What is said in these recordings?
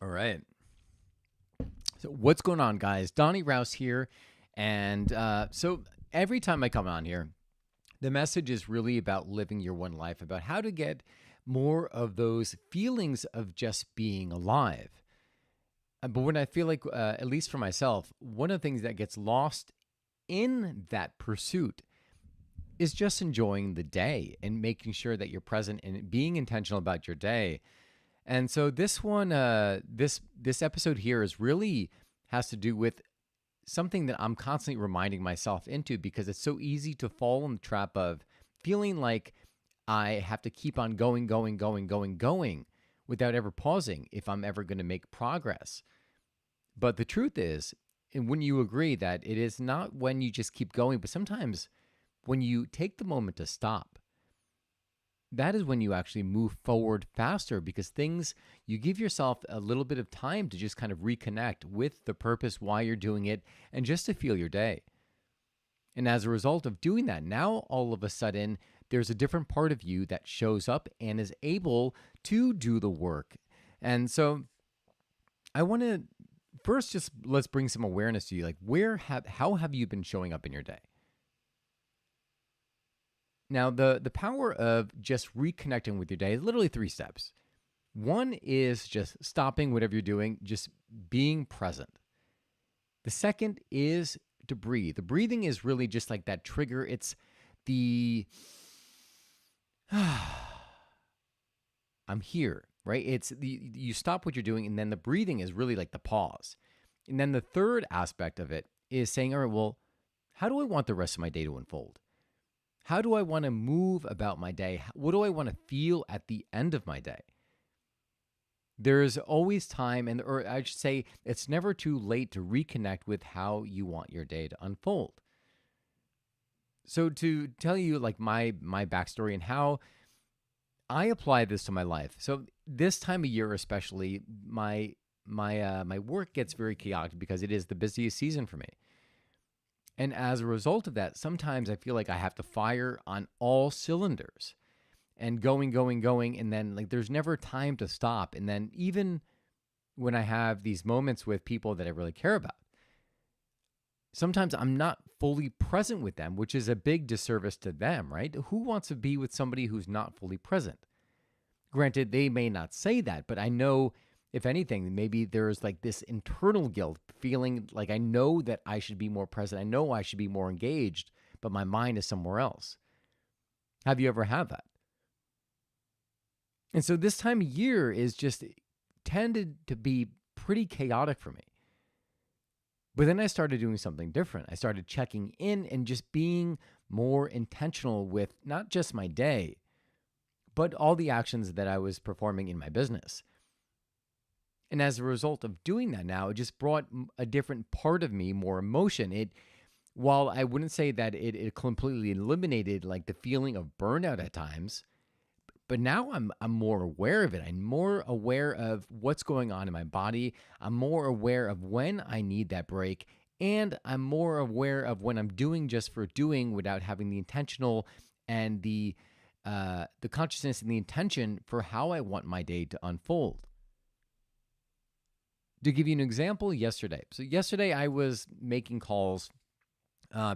All right. So, what's going on, guys? Donnie Rouse here. And every time I come on here, the message is really about living your one life, about how to get more of those feelings of just being alive. But when I feel like, at least for myself, one of the things that gets lost in that pursuit is just enjoying the day and making sure that you're present and being intentional about your day. And so this episode here is really has to do with something that I'm constantly reminding myself into because it's so easy to fall in the trap of feeling like I have to keep on going without ever pausing if I'm ever going to make progress. But the truth is, and wouldn't you agree that it is not when you just keep going, but sometimes when you take the moment to stop, that is when you actually move forward faster because you give yourself a little bit of time to just kind of reconnect with the purpose, why you're doing it, and just to feel your day. And as a result of doing that, now all of a sudden, there's a different part of you that shows up and is able to do the work. And so I want to first just let's bring some awareness to you. Like, how have you been showing up in your day? Now, the power of just reconnecting with your day is literally three steps. One is just stopping whatever you're doing, just being present. The second is to breathe. The breathing is really just like that trigger. It's the I'm here, right? You stop what you're doing, and then the breathing is really like the pause. And then the third aspect of it is saying, all right, well, how do I want the rest of my day to unfold? How do I want to move about my day? What do I want to feel at the end of my day? There's always time, or I should say, it's never too late to reconnect with how you want your day to unfold. So to tell you like my backstory and how I apply this to my life. So this time of year, especially, my work gets very chaotic because it is the busiest season for me. And as a result of that, sometimes I feel like I have to fire on all cylinders and going. And then like there's never time to stop. And then even when I have these moments with people that I really care about, sometimes I'm not fully present with them, which is a big disservice to them, right? Who wants to be with somebody who's not fully present? Granted, they may not say that, but I know if anything, maybe there's like this internal guilt feeling like I know that I should be more present. I know I should be more engaged, but my mind is somewhere else. Have you ever had that? And so this time of year is just tended to be pretty chaotic for me. But then I started doing something different. I started checking in and just being more intentional with not just my day, but all the actions that I was performing in my business. And as a result of doing that now, it just brought a different part of me, more emotion. While I wouldn't say that it completely eliminated like the feeling of burnout at times, but now I'm more aware of it. I'm more aware of what's going on in my body. I'm more aware of when I need that break. And I'm more aware of when I'm doing just for doing without having the intentional and the consciousness and the intention for how I want my day to unfold. To give you an example, yesterday. So yesterday I was making calls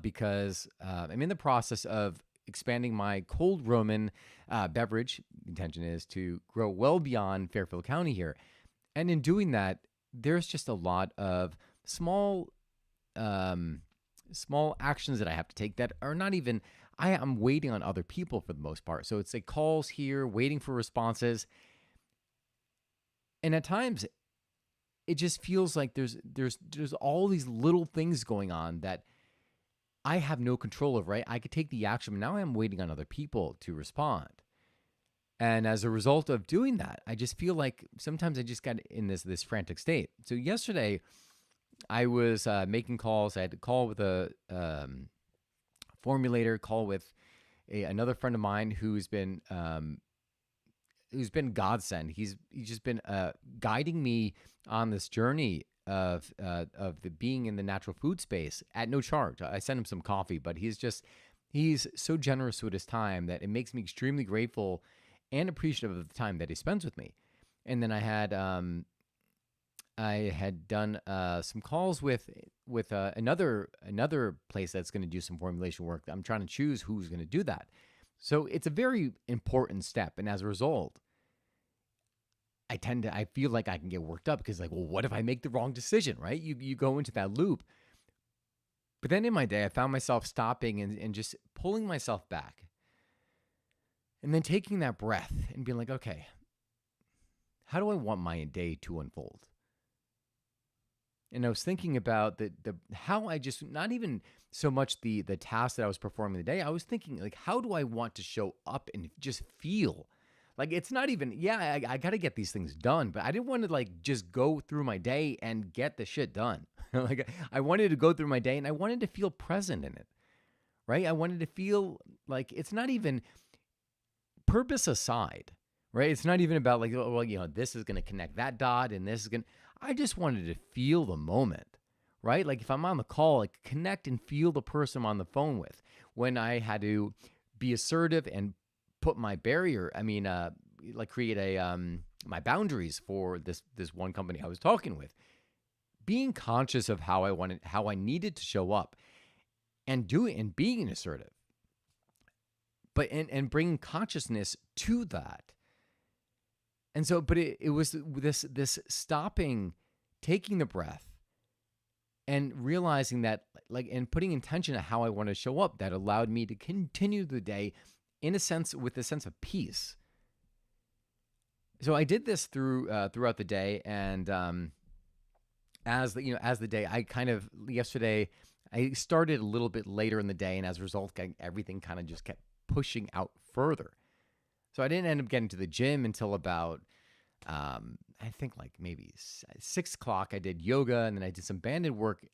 because I'm in the process of expanding my cold Roman beverage. The intention is to grow well beyond Fairfield County here. And in doing that, there's just a lot of small actions that I have to take that are not even, I'm waiting on other people for the most part. So it's like calls here, waiting for responses. And at times it just feels like there's all these little things going on that I have no control of, right? I could take the action, but now I'm waiting on other people to respond. And as a result of doing that, I just feel like sometimes I just got in this frantic state. So yesterday, I was making calls. I had to call with a formulator, call with another friend of mine who's been godsend. He's just been guiding me on this journey of the being in the natural food space at no charge. I sent him some coffee, but he's so generous with his time that it makes me extremely grateful and appreciative of the time that he spends with me. And then I had I had done some calls with another place that's going to do some formulation work. I'm trying to choose who's going to do that. So it's a very important step, and as a result, I feel like I can get worked up because, like, well, what if I make the wrong decision, right? You go into that loop. But then in my day, I found myself stopping and just pulling myself back, and then taking that breath and being like, okay, how do I want my day to unfold? And I was thinking about the how I just, not even so much the task that I was performing the day. I was thinking, like, how do I want to show up and just feel like it's not even, yeah, I got to get these things done, but I didn't want to like just go through my day and get the shit done. Like, I wanted to go through my day and I wanted to feel present in it, right? I wanted to feel like it's not even purpose aside, right? It's not even about like, oh, well, this is going to connect that dot and this is going to, I just wanted to feel the moment, right? Like if I'm on the call, like connect and feel the person I'm on the phone with. When I had to be assertive and put my barrier, like create my boundaries for this one company I was talking with, being conscious of how I needed to show up and being assertive, but and bringing consciousness to that. And so, but it was this stopping, taking the breath, and realizing that, like, and putting intention on how I want to show up, that allowed me to continue the day in a sense, with a sense of peace. So I did this throughout the day, and as the day, yesterday I started a little bit later in the day, and as a result, everything kind of just kept pushing out further. So I didn't end up getting to the gym until about, I think like maybe 6 o'clock. I did yoga, and then I did some banded work,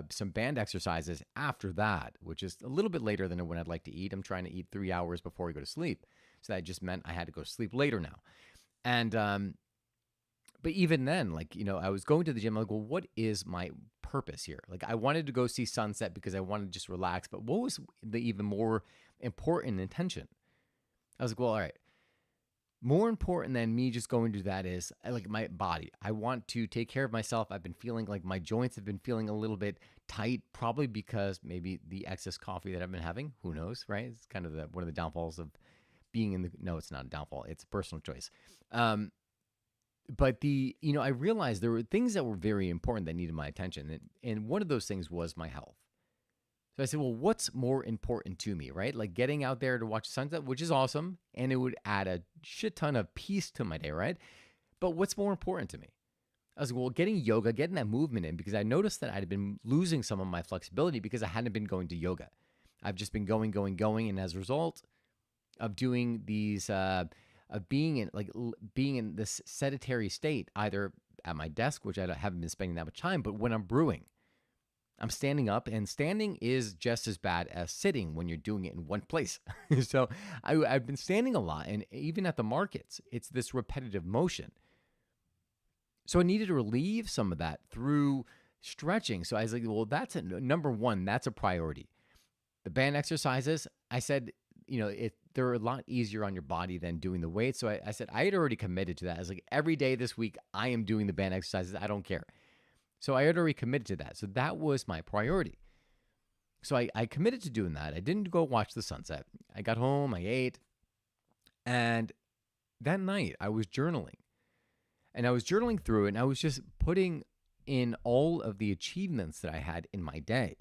some band exercises after that, which is a little bit later than when I'd like to eat. I'm trying to eat 3 hours before I go to sleep. So that just meant I had to go to sleep later now. And, but even then, like, I was going to the gym, like, well, what is my purpose here? Like, I wanted to go see sunset because I wanted to just relax, but what was the even more important intention? I was like, well, all right, more important than me just going to that is like my body. I want to take care of myself. I've been feeling like my joints have been feeling a little bit tight, probably because maybe the excess coffee that I've been having. Who knows, right? It's kind of one of the downfalls of being in the, no, it's not a downfall. It's a personal choice. But I realized there were things that were very important that needed my attention. And one of those things was my health. So I said, well, what's more important to me, right? Like getting out there to watch sunset, which is awesome, and it would add a shit ton of peace to my day, right? But what's more important to me? I was like, well, getting yoga, getting that movement in, because I noticed that I'd been losing some of my flexibility because I hadn't been going to yoga. I've just been going, and as a result of doing these, of being in this sedentary state, either at my desk, which I haven't been spending that much time, but when I'm brewing, I'm standing up, and standing is just as bad as sitting when you're doing it in one place. So I've been standing a lot, and even at the markets, it's this repetitive motion. So I needed to relieve some of that through stretching. So I was like, well, that's number one, that's a priority. The band exercises, I said, they're a lot easier on your body than doing the weights. So I said, I had already committed to that. I was like, every day this week, I am doing the band exercises. I don't care. So I had already committed to that. So that was my priority. So I committed to doing that. I didn't go watch the sunset. I got home, I ate, and that night I was journaling. And I was journaling through it, and I was just putting in all of the achievements that I had in my day.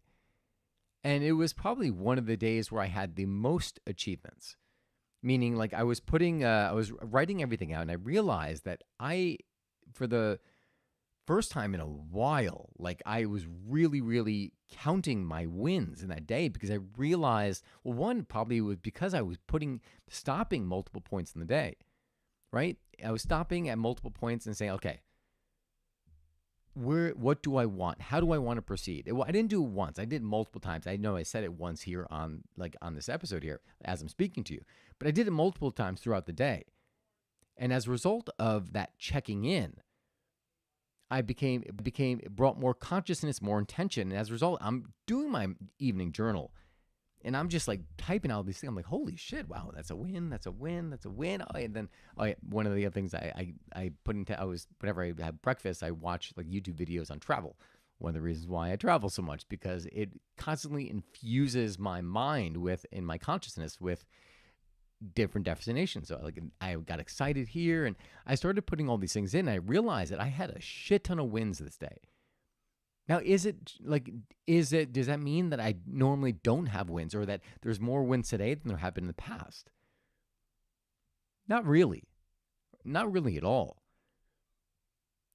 And it was probably one of the days where I had the most achievements. Meaning, like, I was writing everything out, and I realized that for the first time in a while, like, I was really, really counting my wins in that day, because I realized, well, one, probably was because I was stopping multiple points in the day, right? I was stopping at multiple points and saying, okay, what do I want? How do I want to proceed? I didn't do it once. I did it multiple times. I know I said it once here on this episode here as I'm speaking to you, but I did it multiple times throughout the day. And as a result of that checking in, it brought more consciousness, more intention. And as a result, I'm doing my evening journal. And I'm just like typing out these things. I'm like, holy shit, wow, that's a win, that's a win, that's a win. Oh, and then one of the other things I put into, whenever I have breakfast, I watch like YouTube videos on travel. One of the reasons why I travel so much, because it constantly infuses my mind in my consciousness with different destinations. So like I got excited here and I started putting all these things in. And I realized that I had a shit ton of wins this day. Now, does that mean that I normally don't have wins, or that there's more wins today than there have been in the past? Not really. Not really at all.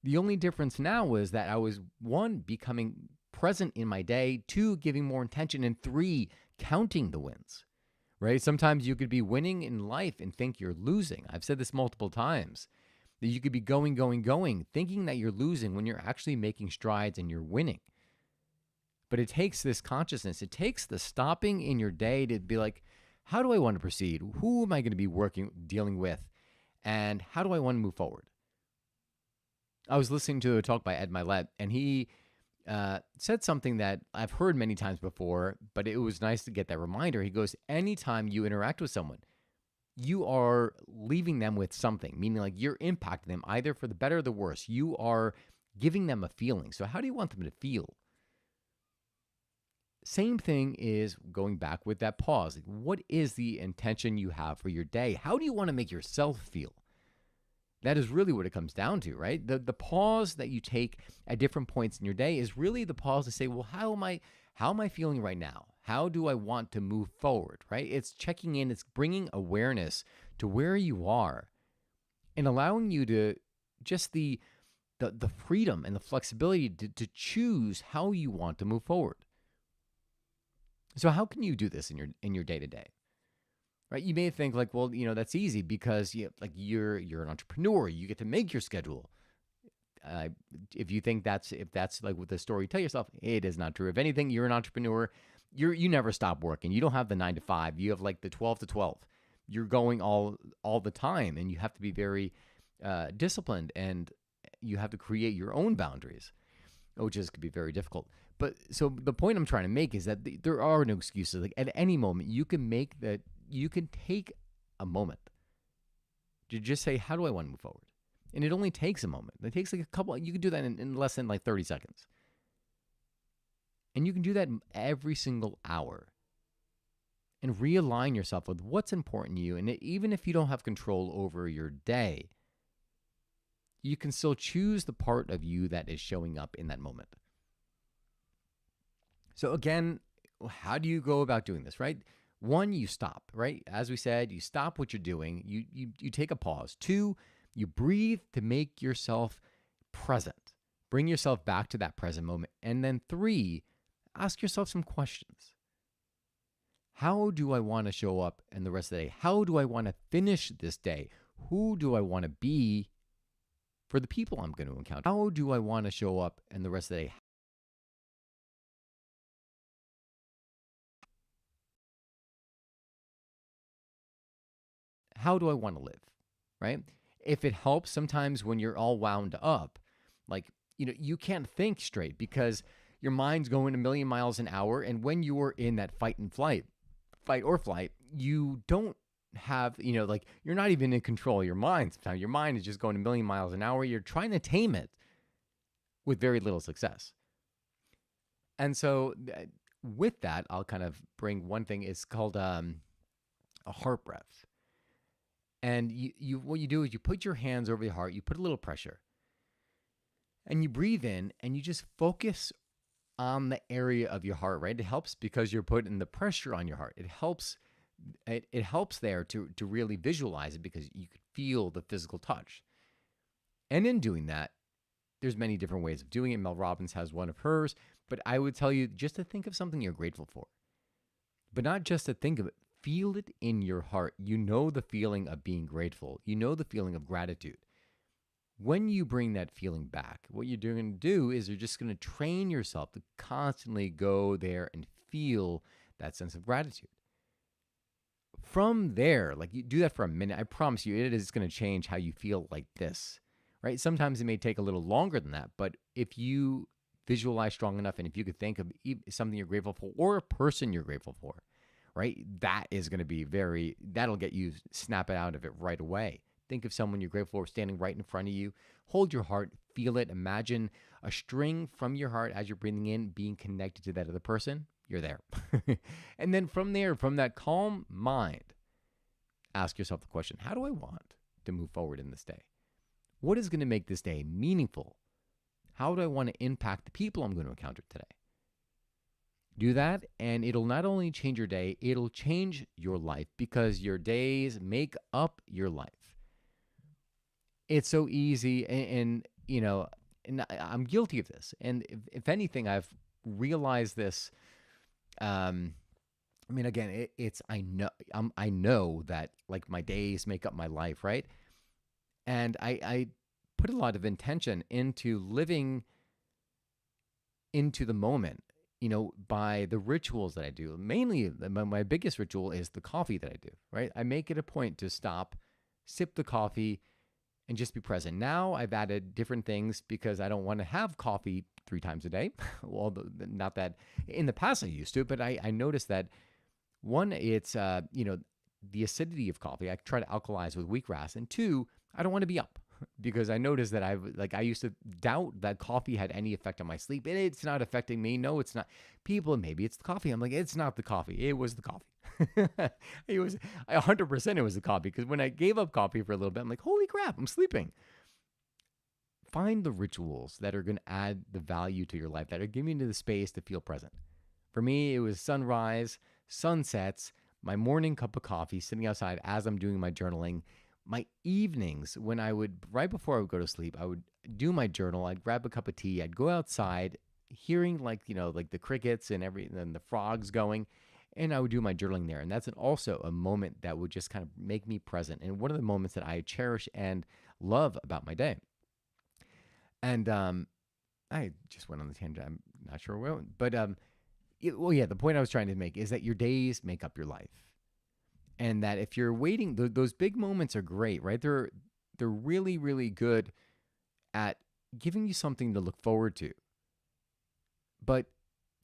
The only difference now is that I was, one, becoming present in my day, two, giving more intention, and three, counting the wins, right? Sometimes you could be winning in life and think you're losing. I've said this multiple times. That you could be going, thinking that you're losing when you're actually making strides and you're winning. But it takes this consciousness. It takes the stopping in your day to be like, how do I want to proceed? Who am I going to be dealing with? And how do I want to move forward? I was listening to a talk by Ed Milet, and he said something that I've heard many times before, but it was nice to get that reminder. He goes, anytime you interact with someone, you are leaving them with something, meaning like you're impacting them either for the better or the worse. You are giving them a feeling. So how do you want them to feel? Same thing is going back with that pause. Like, what is the intention you have for your day? How do you want to make yourself feel? That is really what it comes down to, right? The pause that you take at different points in your day is really the pause to say, well, how am I feeling right now? How do I want to move forward, right? It's checking in, it's bringing awareness to where you are and allowing you to just the freedom and the flexibility to choose how you want to move forward. So how can you do this in your day-to-day? Right? You may think like, well, that's easy because you're an entrepreneur, you get to make your schedule. If you think that's like with the story you tell yourself, it is not true. If anything, you're an entrepreneur. You never stop working. You don't have the 9 to 5. You have like the 12 to 12. You're going all the time, and you have to be very disciplined, and you have to create your own boundaries, which could be very difficult. But so the point I'm trying to make is that there are no excuses. Like at any moment, you can take a moment to just say, how do I want to move forward? And it only takes a moment. It takes like you can do that in less than like 30 seconds. And you can do that every single hour and realign yourself with what's important to you. And even if you don't have control over your day, you can still choose the part of you that is showing up in that moment. So again, how do you go about doing this, right? One, you stop, right? As we said, you stop what you're doing. You take a pause. Two, you breathe to make yourself present. Bring yourself back to that present moment. And then three, ask yourself some questions. How do I want to show up in the rest of the day? How do I want to finish this day? Who do I want to be for the people I'm going to encounter? How do I want to show up in the rest of the day? How do I want to live, right? If it helps, sometimes when you're all wound up, like, you can't think straight because your mind's going a million miles an hour. And when you're in that fight or flight, you don't have, like you're not even in control of your mind. Sometimes your mind is just going a million miles an hour. You're trying to tame it with very little success. And so with that, I'll kind of bring one thing. It's called a heart breath. And what you do is you put your hands over your heart, you put a little pressure, and you breathe in, and you just focus on the area of your heart, right? It helps because you're putting the pressure on your heart. It helps there to really visualize it because you could feel the physical touch. And in doing that, there's many different ways of doing it. Mel Robbins has one of hers, but I would tell you just to think of something you're grateful for, but not just to think of it. Feel it in your heart. You know the feeling of being grateful. You know the feeling of gratitude. When you bring that feeling back, what you're going to do is you're just going to train yourself to constantly go there and feel that sense of gratitude. From there, like you do that for a minute, I promise you it is going to change how you feel like this, right? Sometimes it may take a little longer than that, but if you visualize strong enough and if you could think of something you're grateful for or a person you're grateful for, right? That is going to be that'll get you snap it out of it right away. Think of someone you're grateful for standing right in front of you. Hold your heart, feel it. Imagine a string from your heart as you're breathing in being connected to that other person. You're there. And then from there, from that calm mind, ask yourself the question, how do I want to move forward in this day? What is going to make this day meaningful? How do I want to impact the people I'm going to encounter today? Do that, and it'll not only change your day, it'll change your life, because your days make up your life. It's so easy, and I'm guilty of this. And if anything, I've realized this. Again, I know that like my days make up my life, right? And I put a lot of intention into living into the moment, by the rituals that I do. Mainly, my biggest ritual is the coffee that I do, right? I make it a point to stop, sip the coffee, and just be present. Now I've added different things because I don't want to have coffee 3 times a day. Well, not that in the past I used to, but I noticed that one, it's, the acidity of coffee. I try to alkalize with wheatgrass. And 2, I don't want to be up because I noticed that I used to doubt that coffee had any effect on my sleep. And it's not affecting me. No, it's not. People, maybe it's the coffee. I'm like, it's not the coffee. It was the coffee. It was 100% it was the coffee, because when I gave up coffee for a little bit, I'm like, holy crap, I'm sleeping. Find the rituals that are going to add the value to your life, that are giving you the space to feel present. For me, it was sunrise, sunsets, my morning cup of coffee, sitting outside as I'm doing my journaling. My evenings, right before I would go to sleep, I would do my journal. I'd grab a cup of tea. I'd go outside, hearing like the crickets and the frogs going, and I would do my journaling there. And that's also a moment that would just kind of make me present. And one of the moments that I cherish and love about my day. And I just went on the tangent. I'm not sure where, but the point I was trying to make is that your days make up your life. And that if you're waiting, those big moments are great, right? They're really, really good at giving you something to look forward to. But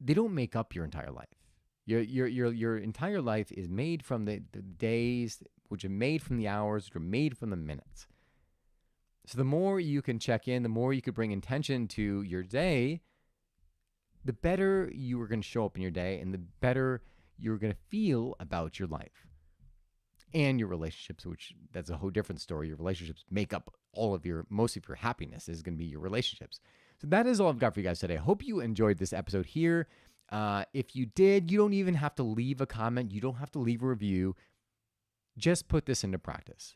they don't make up your entire life. Your entire life is made from the days, which are made from the hours, which are made from the minutes. So the more you can check in, the more you could bring intention to your day, the better you are going to show up in your day, and the better you're going to feel about your life and your relationships, which that's a whole different story. Your relationships make up most of your happiness is going to be your relationships. So that is all I've got for you guys today. I hope you enjoyed this episode here. If you did, you don't even have to leave a comment. You don't have to leave a review. Just put this into practice.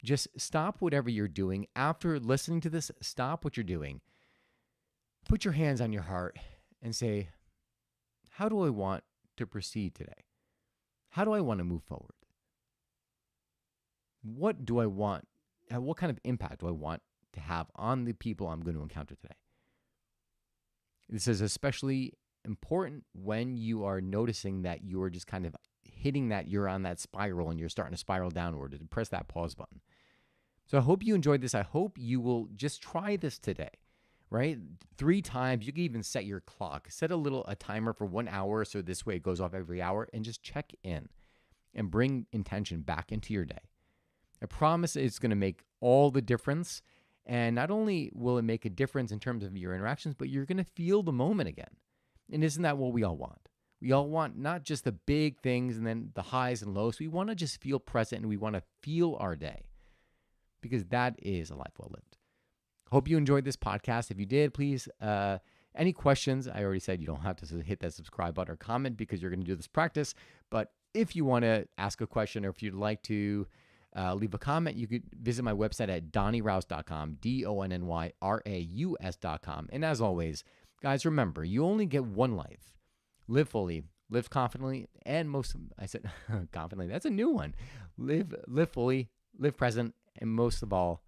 Just stop whatever you're doing. After listening to this, stop what you're doing. Put your hands on your heart and say, how do I want to proceed today? How do I want to move forward? What do I want? What kind of impact do I want to have on the people I'm going to encounter today? This is especially important when you are noticing that you're just kind of hitting that, you're on that spiral and you're starting to spiral downward, to press that pause button. So I hope you enjoyed this. I hope you will just try this today, right? 3 times. You can even set your clock. Set a timer for 1 hour, so this way it goes off every hour, and just check in and bring intention back into your day. I promise it's going to make all the difference. And not only will it make a difference in terms of your interactions, but you're going to feel the moment again. And isn't that what we all want? We all want not just the big things and then the highs and lows. We want to just feel present, and we want to feel our day, because that is a life well lived. Hope you enjoyed this podcast. If you did, please, any questions, I already said you don't have to hit that subscribe button or comment because you're going to do this practice. But if you want to ask a question, or if you'd like to leave a comment, you could visit my website at donnyraus.com, DONNYRAUS.com. And as always, guys, remember, you only get one life. Live fully, live confidently, and I said confidently, that's a new one. Live fully, live present, and most of all,